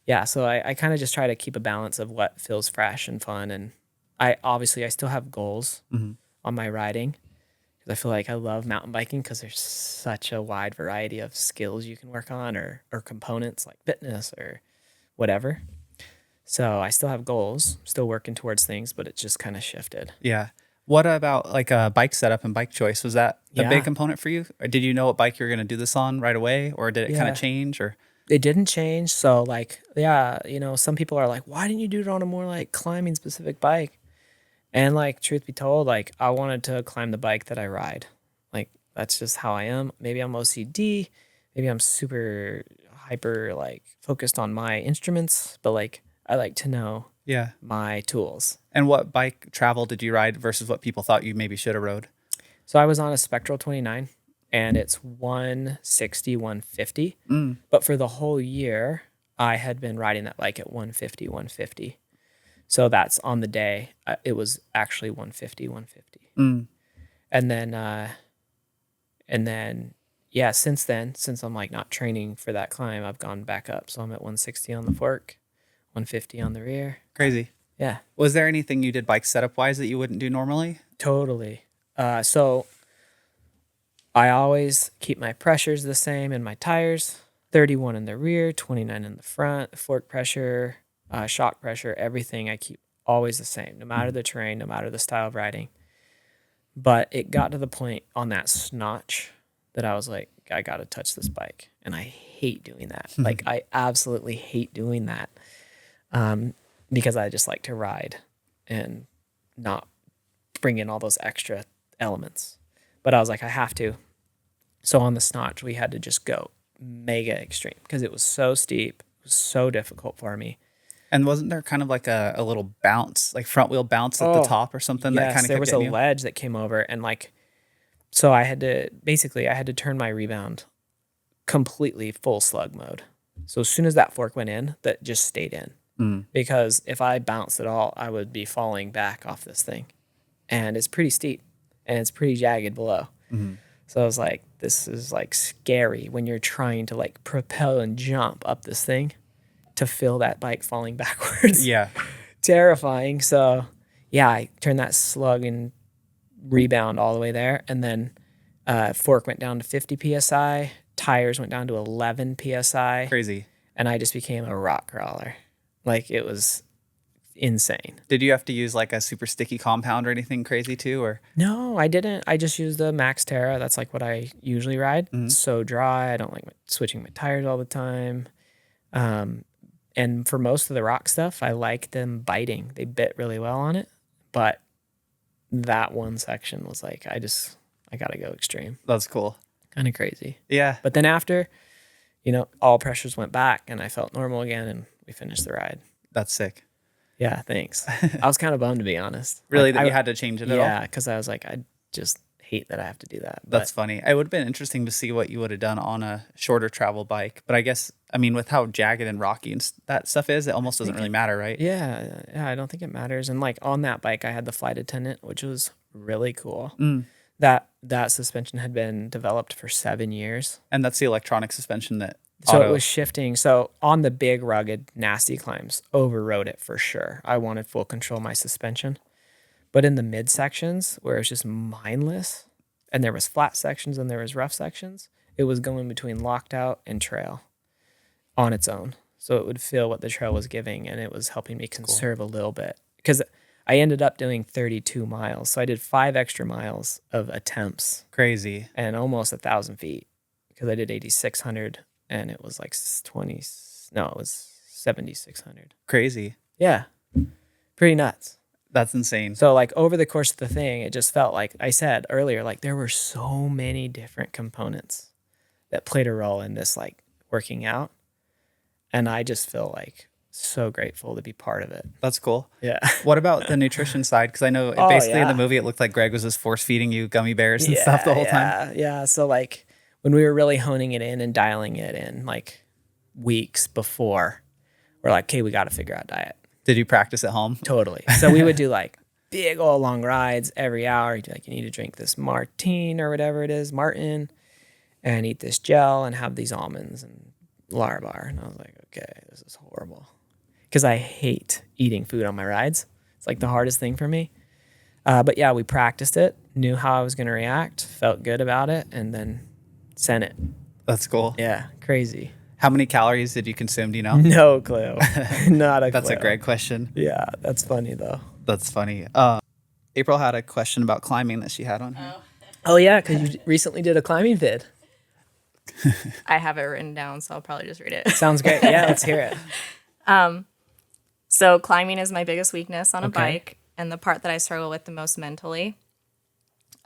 yeah, so I kind of just try to keep a balance of what feels fresh and fun. And I still have goals on my riding because I feel like I love mountain biking because there's such a wide variety of skills you can work on or components like fitness or whatever. So I still have goals, still working towards things, but it just kind of shifted. Yeah. What about like a bike setup and bike choice? Was that a big component for you? Or did you know what bike you were going to do this on right away? Or did it kind of change? Or it didn't change. So like, yeah, some people are like, why didn't you do it on a more like climbing specific bike? And like, truth be told, like I wanted to climb the bike that I ride. Like that's just how I am. Maybe I'm OCD. Maybe I'm super hyper like focused on my instruments, but like I like to know my tools. And what bike travel did you ride versus what people thought you maybe should have rode? So I was on a Spectral 29 and it's 160, 150. But for the whole year, I had been riding that bike at 150, 150. So that's on the day. It was actually 150, 150. And then, yeah, since I'm like not training for that climb, I've gone back up. So I'm at 160 on the fork, 150 on the rear. Crazy. Yeah. Was there anything you did bike setup wise that you wouldn't do normally? Totally. So I always keep my pressures the same in my tires, 31 in the rear, 29 in the front, fork pressure, shock pressure, everything I keep always the same, no matter the terrain, no matter the style of riding. But it got to the point on that snotch that I was like, I got to touch this bike. And I hate doing that. Like I absolutely hate doing that. Because I just like to ride and not bring in all those extra elements. But I was like, I have to. So on the snotch, we had to just go mega extreme because it was so steep. It was so difficult for me. And wasn't there kind of like a little bounce, like front wheel bounce at the top or something that kind of there kept was a getting you? ledge that came over, and like, so I had to turn my rebound completely full slug mode. So as soon as that fork went in, that just stayed in. Because if I bounced at all, I would be falling back off this thing. And it's pretty steep and it's pretty jagged below. So I was like, this is like scary when you're trying to like propel and jump up this thing to feel that bike falling backwards. Yeah. Terrifying. So yeah, I turned that slug and rebound all the way there. And then fork went down to 50 PSI. Tires went down to 11 PSI. Crazy. And I just became a rock crawler. Like, it was insane. Did you have to use like a super sticky compound or anything crazy too? Or No, I didn't. I just used the Max Terra. That's like what I usually ride. It's so dry. I don't like switching my tires all the time. And for most of the rock stuff, I like them biting. They bit really well on it. But that one section was like, I got to go extreme. That's cool. Kind of crazy. Yeah. But then after, all pressures went back and I felt normal again and we finished the ride. That's sick. Yeah, thanks. I was kind of bummed, to be honest. Really, like, that you had to change it at all? Yeah, because I was like, I just hate that I have to do that. That's funny. It would have been interesting to see what you would have done on a shorter travel bike. But I guess, with how jagged and rocky and that stuff is, it almost doesn't really matter, right? Yeah, I don't think it matters. And like on that bike, I had the flight attendant, which was really cool. That suspension had been developed for 7 years. And that's the electronic suspension that So it was shifting. So on the big, rugged, nasty climbs, overrode it for sure. I wanted full control of my suspension. But in the mid sections, where it was just mindless, and there was flat sections and there was rough sections, it was going between locked out and trail on its own. So it would feel what the trail was giving, and it was helping me conserve a little bit. Because I ended up doing 32 miles. So I did 5 extra miles of attempts. Crazy. And almost 1,000 feet. Because I did 8,600. And it was like it was 7,600. Crazy. Yeah. Pretty nuts. That's insane. So like over the course of the thing, it just felt like I said earlier, like there were so many different components that played a role in this like working out. And I just feel like so grateful to be part of it. That's cool. Yeah. What about the nutrition side? Because I know basically in the movie, it looked like Greg was just force feeding you gummy bears and stuff the whole time. Yeah. So like when we were really honing it in and dialing it in like weeks before, we're like, okay, we got to figure out diet. Did you practice at home? Totally. So we would do like big old long rides every hour. You'd be like, you need to drink this Martine or whatever it is, Martin, and eat this gel and have these almonds and Larabar. And I was like, okay, this is horrible. Because I hate eating food on my rides. It's like the hardest thing for me. But yeah, we practiced it, knew how I was going to react, felt good about it, and then sent it. That's cool. Yeah, crazy. How many calories did you consume? Do you know? No clue. Not a clue. That's a great question. Yeah, that's funny though. That's funny. April had a question about climbing that she had on here. Oh yeah, because you recently did a climbing vid. I have it written down, so I'll probably just read it. Sounds great. Yeah, let's hear it. So climbing is my biggest weakness on a bike and the part that I struggle with the most mentally.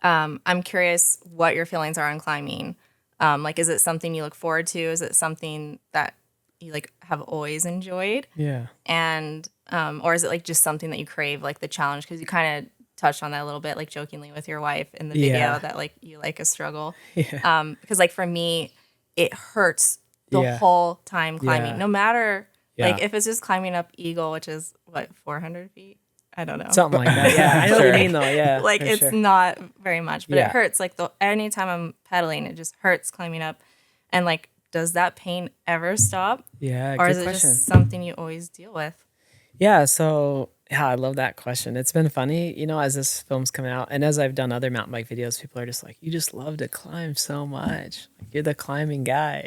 I'm curious what your feelings are on climbing. Like, is it something you look forward to? Is it something that you like have always enjoyed? Yeah. And, or is it like just something that you crave, like the challenge? Cause you kind of touched on that a little bit, like jokingly with your wife in the video that like you like a struggle. Yeah. Because like for me, it hurts the whole time climbing, no matter like if it's just climbing up Eagle, which is what, 400 feet? I don't know. Something like that. Yeah. I know what you mean though. Yeah. Like it's not very much, but it hurts. Like anytime I'm pedaling, it just hurts climbing up. And like, does that pain ever stop? Yeah. Or Good is it question. just something you always deal with? Yeah. So yeah, I love that question. It's been funny, as this film's coming out and as I've done other mountain bike videos, people are just like, you just love to climb so much. Like, you're the climbing guy,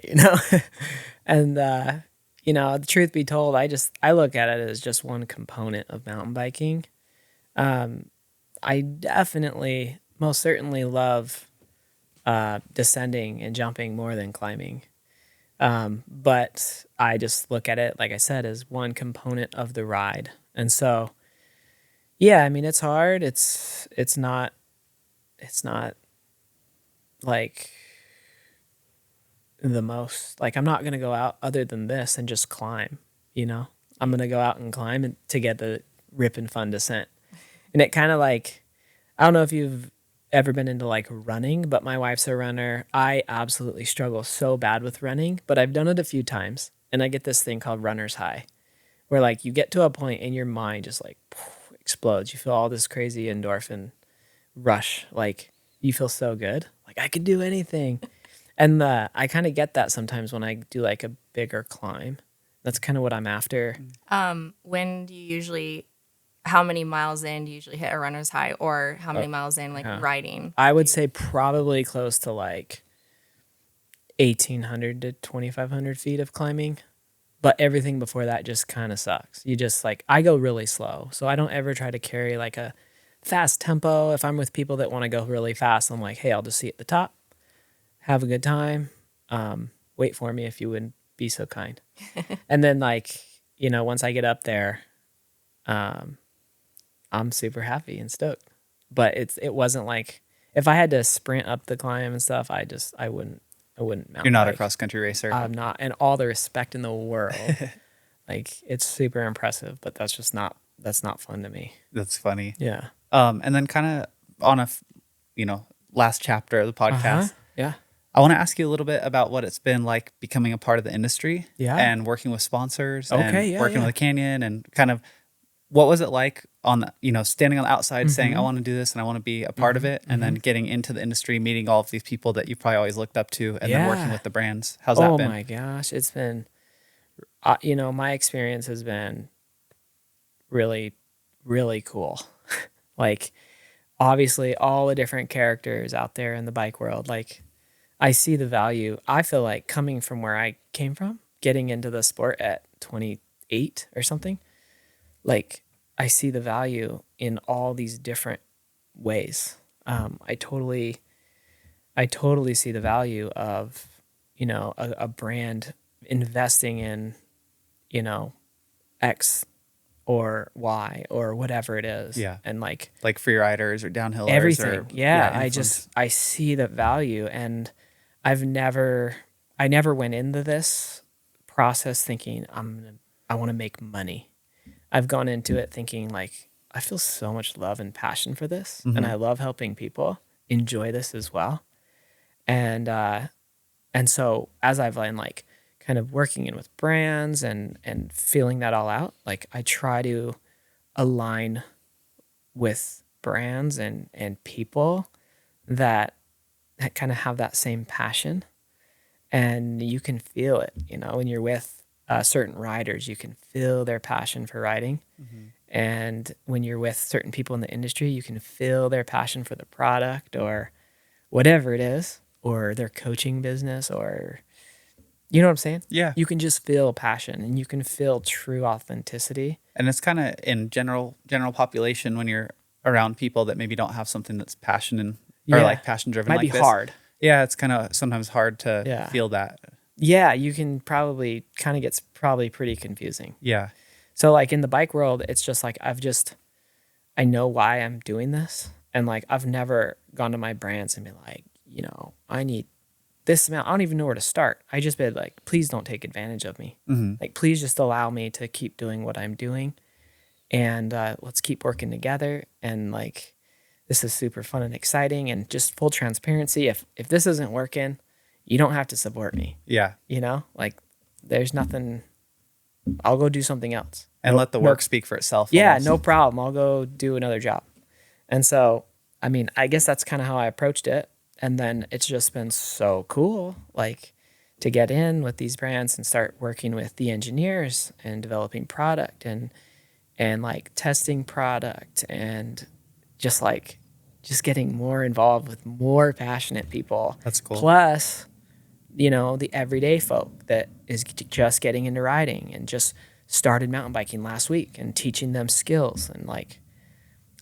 And, the truth be told, I look at it as just one component of mountain biking. I definitely, most certainly love descending and jumping more than climbing. But I just look at it, like I said, as one component of the ride. And so, Yeah, I mean, it's hard. It's not like the most, like, I'm not going to go out other than this and just climb, you know? I'm going to go out and climb to get the ripping fun descent. And it kind of like, I don't know if you've ever been into like running, but my wife's a runner. I absolutely struggle so bad with running, but I've done it a few times and I get this thing called runner's high where like you get to a point and your mind just like explodes. You feel all this crazy endorphin rush. Like you feel so good. Like I could do anything. And I kind of get that sometimes when I do like a bigger climb. That's kind of what I'm after. When do you usually, how many miles in do you usually hit a runner's high, or how many miles in like riding? I would say probably close to like 1,800 to 2,500 feet of climbing. But everything before that just kind of sucks. You just like, I go really slow. So I don't ever try to carry like a fast tempo. If I'm with people that want to go really fast, I'm like, hey, I'll just see at the top, have a good time. Wait for me if you would be so kind. And then like, you know, once I get up there, I'm super happy and stoked. But it wasn't like, if I had to sprint up the climb and stuff, I wouldn't mountain You're not a bike. cross country racer. I'm not, and all the respect in the world. Like it's super impressive, but that's not fun to me. That's funny. Yeah. And then kind of on last chapter of the podcast, Yeah. I want to ask you a little bit about what it's been like becoming a part of the industry, Yeah. and working with sponsors, Okay, and yeah, working yeah. with Canyon, and kind of what was it like on the, standing on the outside saying, I want to do this and I want to be a part of it, and then getting into the industry, meeting all of these people that you probably always looked up to, and then working Yeah. with the brands. How's that been? Oh my gosh, it's been, my experience has been really, really cool. Like, obviously, all the different characters out there in the bike world, like, I see the value. I feel like coming from where I came from, getting into the sport at 28 or something, like, I see the value in all these different ways. I totally see the value of, a brand investing in, X or Y or whatever it is. Yeah. And like Free riders or downhillers everything. or Yeah. influence. I see the value, and I never went into this process thinking I want to make money. I've gone into it thinking like, I feel so much love and passion for this, and I love helping people enjoy this as well. And so as I've been like kind of working in with brands and feeling that all out, like I try to align with brands and people that kind of have that same passion, and you can feel it, when you're with certain riders, you can feel their passion for riding. And when you're with certain people in the industry, you can feel their passion for the product or whatever it is, or their coaching business, or, you know what I'm saying? Yeah. You can just feel passion, and you can feel true authenticity. And it's kind of in general population, when you're around people that maybe don't have something that's passion or like passion driven, Might like be this. hard. Yeah, it's kind of sometimes hard to Yeah. feel that. Yeah, you can probably kind of gets probably pretty confusing. Yeah. So like in the bike world, it's just like I know why I'm doing this. And like I've never gone to my brands and been like, I need this amount. I don't even know where to start. I just been like, please don't take advantage of me. Like, please just allow me to keep doing what I'm doing. And let's keep working together. And like, this is super fun and exciting, and just full transparency. If this isn't working, you don't have to support me. Yeah. Like there's nothing, I'll go do something else. And let the work speak for itself. Yeah, almost. no problem. I'll go do another job. And so, I mean, I guess that's kind of how I approached it. And then it's just been so cool, like to get in with these brands and start working with the engineers and developing product and like testing product, and just getting more involved with more passionate people. That's cool. Plus, the everyday folk that is just getting into riding and just started mountain biking last week, and teaching them skills. And like,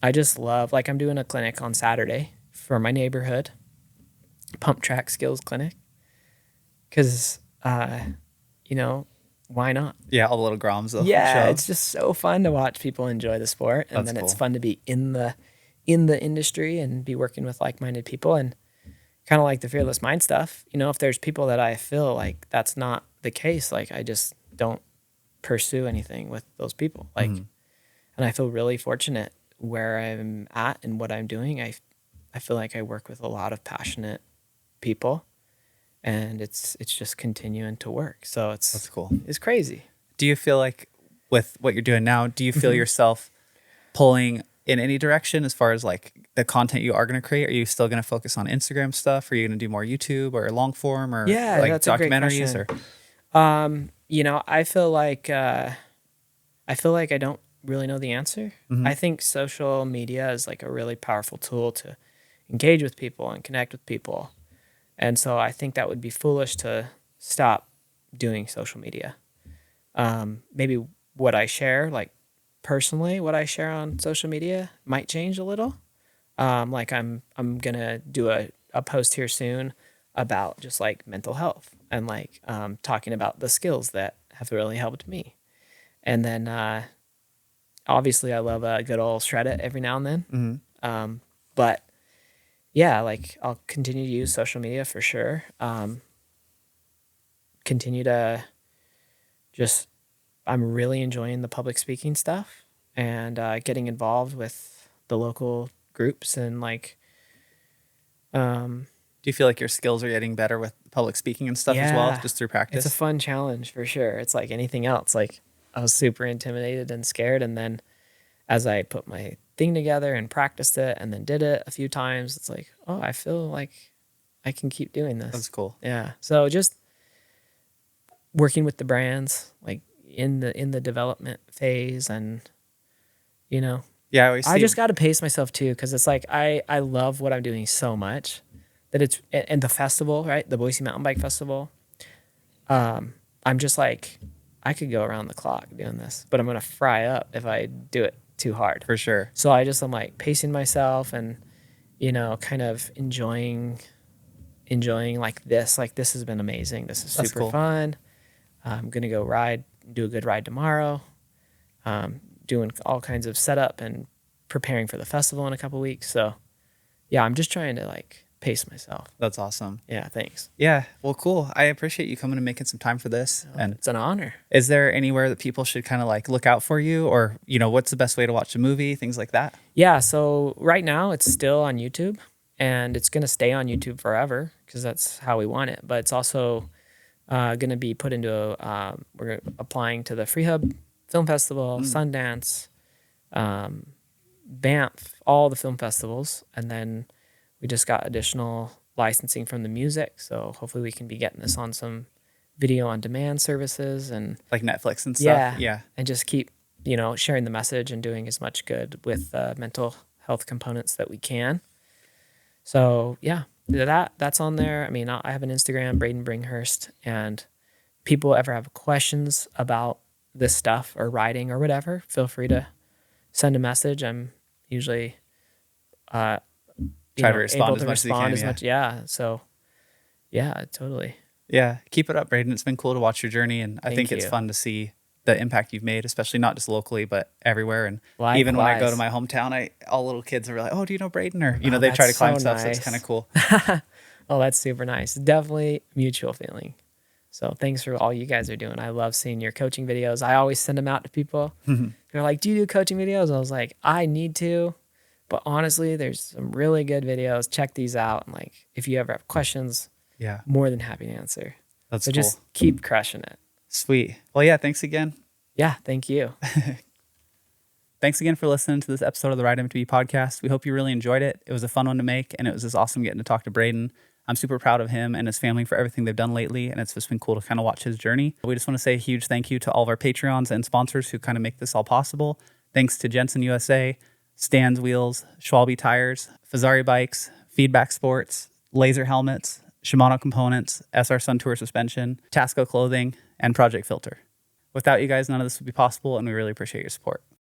I just love, like I'm doing a clinic on Saturday for my neighborhood, pump track skills clinic. Cause, why not? Yeah, all the little groms will Yeah, show. it's just so fun to watch people enjoy the sport, and That's then it's cool. fun to be in the industry and be working with like-minded people, and kind of like the fearless mind stuff. You know, if there's people that I feel like that's not the case, like I just don't pursue anything with those people. Like, and I feel really fortunate where I'm at and what I'm doing. I feel like I work with a lot of passionate people, and it's just continuing to work. So That's cool. It's crazy. Do you feel like with what you're doing now, do you feel yourself pulling in any direction as far as like the content you are going to create? Are you still going to focus on Instagram stuff? Are you going to do more YouTube or long form or Yeah, like that's a great documentaries question. or? You know, I feel like I don't really know the answer. I think social media is like a really powerful tool to engage with people and connect with people. And so I think that would be foolish to stop doing social media. Maybe what I share, like personally, what I share on social media might change a little. Like I'm gonna do a post here soon about just like mental health and like talking about the skills that have really helped me. And then obviously I love a good old shred it every now and then. But yeah, like I'll continue to use social media for sure. Continue to just, I'm really enjoying the public speaking stuff and getting involved with the local groups and like, Do you feel like your skills are getting better with public speaking and stuff as well, yeah, just through practice? it's a fun challenge for sure. It's like anything else. Like I was super intimidated and scared. And then as I put my thing together and practiced it and then did it a few times, it's like, oh, I feel like I can keep doing this. That's cool. Yeah. So just working with the brands, like in the development phase, and you know, Yeah, I always I see, just got to pace myself too, because it's like I love what I'm doing so much that it's, and the festival, right? The Boise Mountain Bike Festival. I'm just like, I could go around the clock doing this, but I'm gonna fry up if I do it too hard. for sure. So I'm like pacing myself and, you know, kind of enjoying like this has been amazing. This is That's super cool. fun. I'm going to go do a good ride tomorrow. Doing all kinds of setup and preparing for the festival in a couple weeks. So yeah, I'm just trying to like pace myself. That's awesome. Yeah. Thanks. Yeah, well, cool. I appreciate you coming and making some time for this. And It's an honor. is there anywhere that people should kind of like look out for you, or, you know, what's the best way to watch a movie, things like that? Yeah. So right now it's still on YouTube, and it's going to stay on YouTube forever because that's how we want it. But it's also going to be put into we're applying to the Free Hub Film Festival, Sundance, Banff, all the film festivals. And then we just got additional licensing from the music. So hopefully we can be getting this on some video on demand services and Like Netflix and stuff? yeah, and just keep, you know, sharing the message and doing as much good with mental health components that we can. So yeah, that's on there. I mean, I have an Instagram, Braydon Bringhurst, and people ever have questions about this stuff or writing or whatever, feel free to send a message. I'm usually Try to respond able as to much as you respond can, as yeah. much. Yeah. So yeah, totally. Yeah, keep it up, Braydon. It's been cool to watch your journey, and I Thank think it's you. fun to see the impact you've made, especially not just locally, but everywhere. And even when I go to Likewise. my hometown, all little kids are like, "Oh, do you know Braydon?" Or, you know, they try to that's climb so stuff, so it's nice. kind of cool. Oh, that's super nice. Definitely mutual feeling. So thanks for all you guys are doing. I love seeing your coaching videos. I always send them out to people. They're like, "Do you do coaching videos?" I was like, "I need to." But honestly, there's some really good videos. Check these out. And like, if you ever have questions, Yeah, more than happy to answer. that's So cool. just keep crushing it. Sweet. Well, yeah, thanks again. Yeah, thank you. Thanks again for listening to this episode of the Ride MTB podcast. We hope you really enjoyed it. It was a fun one to make, and it was just awesome getting to talk to Braydon. I'm super proud of him and his family for everything they've done lately, and it's just been cool to kind of watch his journey. We just want to say a huge thank you to all of our Patreons and sponsors who kind of make this all possible. Thanks to Jensen USA, Stan's Wheels, Schwalbe Tires, Fazari Bikes, Feedback Sports, Laser Helmets, Shimano Components, SR Sun Tour Suspension, Tasco Clothing, and Project Filter. Without you guys, none of this would be possible, and we really appreciate your support.